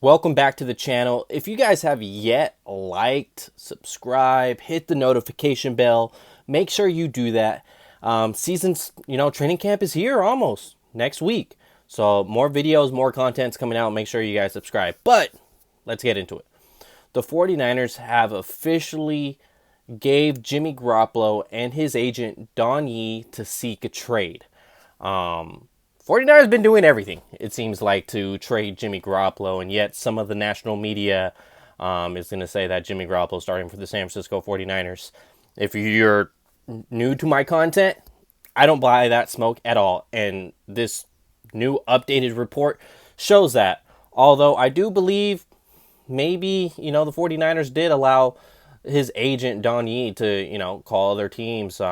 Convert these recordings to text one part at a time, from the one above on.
Welcome back to the channel. If you guys have yet liked, subscribe, hit the notification bell, make sure you do that. Training camp is here almost next week. So more videos, more content's coming out. Make sure you guys subscribe. But let's get into it. The 49ers have officially gave Jimmy Garoppolo and his agent Don Yee to seek a trade. 49ers been doing everything, it seems like, to trade Jimmy Garoppolo, and yet some of the national media is going to say that Jimmy Garoppolo is starting for the San Francisco 49ers. If you're new to my content, I don't buy that smoke at all, and this new updated report shows that. Although I do believe maybe, the 49ers did allow his agent, Don Yee, to, call other teams.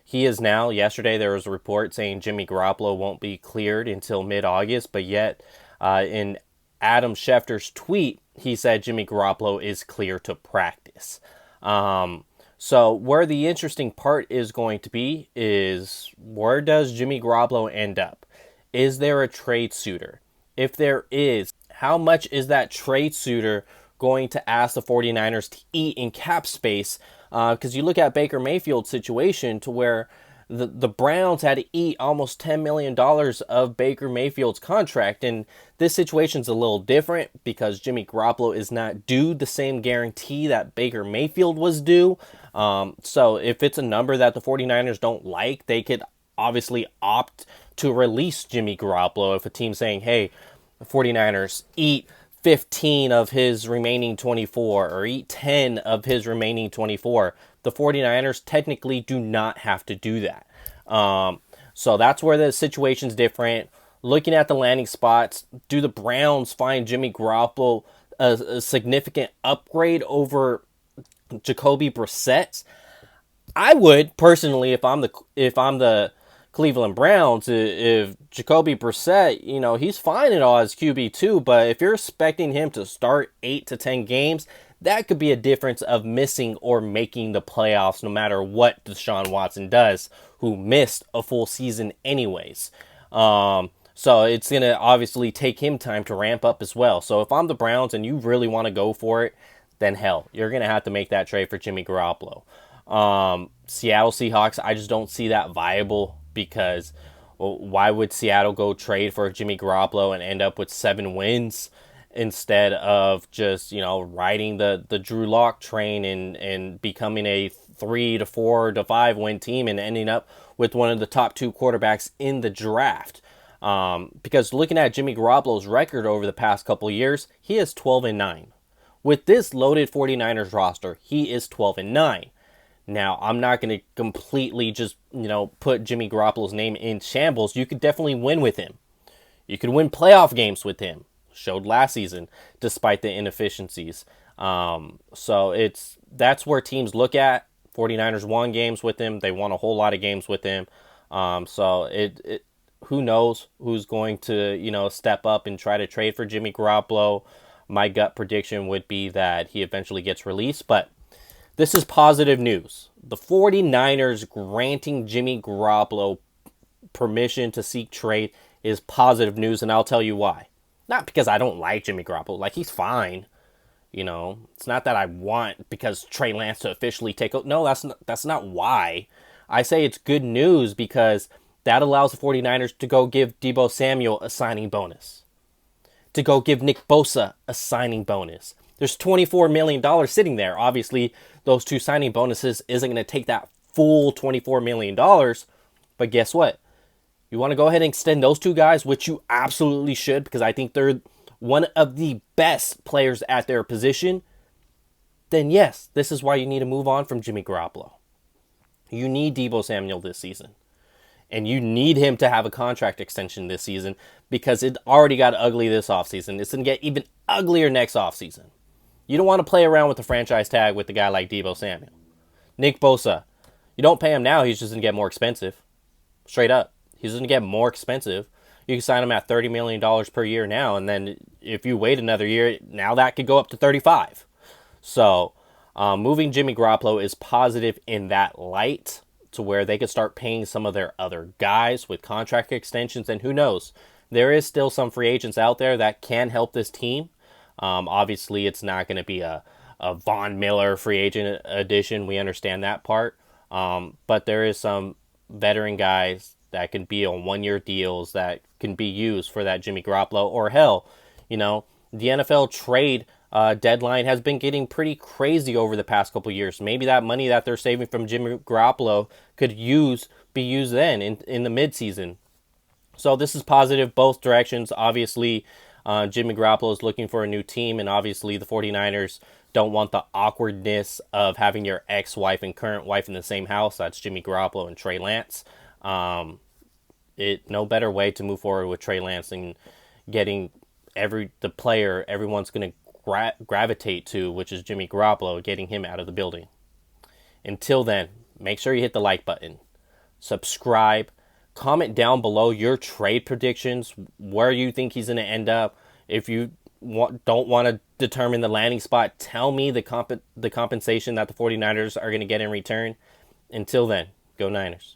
He is now, yesterday there was a report saying Jimmy Garoppolo won't be cleared until mid-August, but yet in Adam Schefter's tweet, he said Jimmy Garoppolo is clear to practice. So where the interesting part is going to be is, where does Jimmy Garoppolo end up? Is there a trade suitor? If there is, how much is that trade suitor going to ask the 49ers to eat in cap space? Because you look at Baker Mayfield's situation, to where the Browns had to eat almost $10 million of Baker Mayfield's contract. And this situation's a little different because Jimmy Garoppolo is not due the same guarantee that Baker Mayfield was due. So if it's a number that the 49ers don't like, they could obviously opt to release Jimmy Garoppolo. If a team's saying, hey, the 49ers, eat 15 of his remaining 24 or eat 10 of his remaining 24. The 49ers technically do not have to do that. So that's where the situation's different. Looking at the landing spots, do the Browns find Jimmy Garoppolo a significant upgrade over Jacoby Brissett? I would personally, if I'm the Cleveland Browns, if Jacoby Brissett, he's fine at all as QB2, but if you're expecting him to start 8 to 10 games, that could be a difference of missing or making the playoffs no matter what Deshaun Watson does, who missed a full season anyways. So it's going to obviously take him time to ramp up as well. So if I'm the Browns and you really want to go for it, then hell, you're going to have to make that trade for Jimmy Garoppolo. Seattle Seahawks, I just don't see that viable, because why would Seattle go trade for Jimmy Garoppolo and end up with 7 wins instead of just, riding the Drew Lock train and becoming a 3 to 4 to 5 win team and ending up with one of the top 2 quarterbacks in the draft? Because looking at Jimmy Garoppolo's record over the past couple of years, he is 12-9. With this loaded 49ers roster, he is 12-9. Now, I'm not going to completely just, put Jimmy Garoppolo's name in shambles. You could definitely win with him. You could win playoff games with him. Showed last season, despite the inefficiencies. So that's where teams look at. 49ers won games with him. They won a whole lot of games with him. So who knows who's going to, step up and try to trade for Jimmy Garoppolo. My gut prediction would be that he eventually gets released, but this is positive news. The 49ers granting Jimmy Garoppolo permission to seek trade is positive news, and I'll tell you why. Not because I don't like Jimmy Garoppolo. Like, he's fine. It's not that I want because Trey Lance to officially take over. No, that's not why. I say it's good news because that allows the 49ers to go give Deebo Samuel a signing bonus, to go give Nick Bosa a signing bonus. There's $24 million sitting there. Obviously, those 2 signing bonuses isn't going to take that full $24 million. But guess what? You want to go ahead and extend those 2 guys, which you absolutely should, because I think they're one of the best players at their position. Then yes, this is why you need to move on from Jimmy Garoppolo. You need Deebo Samuel this season. And you need him to have a contract extension this season, because it already got ugly this offseason. It's going to get even uglier next offseason. You don't want to play around with the franchise tag with a guy like Deebo Samuel. Nick Bosa, you don't pay him now, he's just going to get more expensive. Straight up. He's going to get more expensive. You can sign him at $30 million per year now, and then if you wait another year, now that could go up to 35. So, moving Jimmy Garoppolo is positive in that light, to where they could start paying some of their other guys with contract extensions, and who knows? There is still some free agents out there that can help this team. Obviously, it's not going to be a Von Miller free agent addition. We understand that part. But there is some veteran guys that can be on 1 year deals that can be used for that Jimmy Garoppolo. Or hell, the NFL trade deadline has been getting pretty crazy over the past couple years. Maybe that money that they're saving from Jimmy Garoppolo could be used then in the midseason. So this is positive both directions. Obviously, Jimmy Garoppolo is looking for a new team, and obviously the 49ers don't want the awkwardness of having your ex-wife and current wife in the same house. That's Jimmy Garoppolo and Trey Lance. No better way to move forward with Trey Lance than getting the player everyone's going to gravitate to, which is Jimmy Garoppolo, getting him out of the building. Until then, make sure you hit the like button, subscribe, comment down below your trade predictions, where you think he's going to end up. If you don't want to determine the landing spot, tell me the compensation that the 49ers are going to get in return. Until then, go Niners.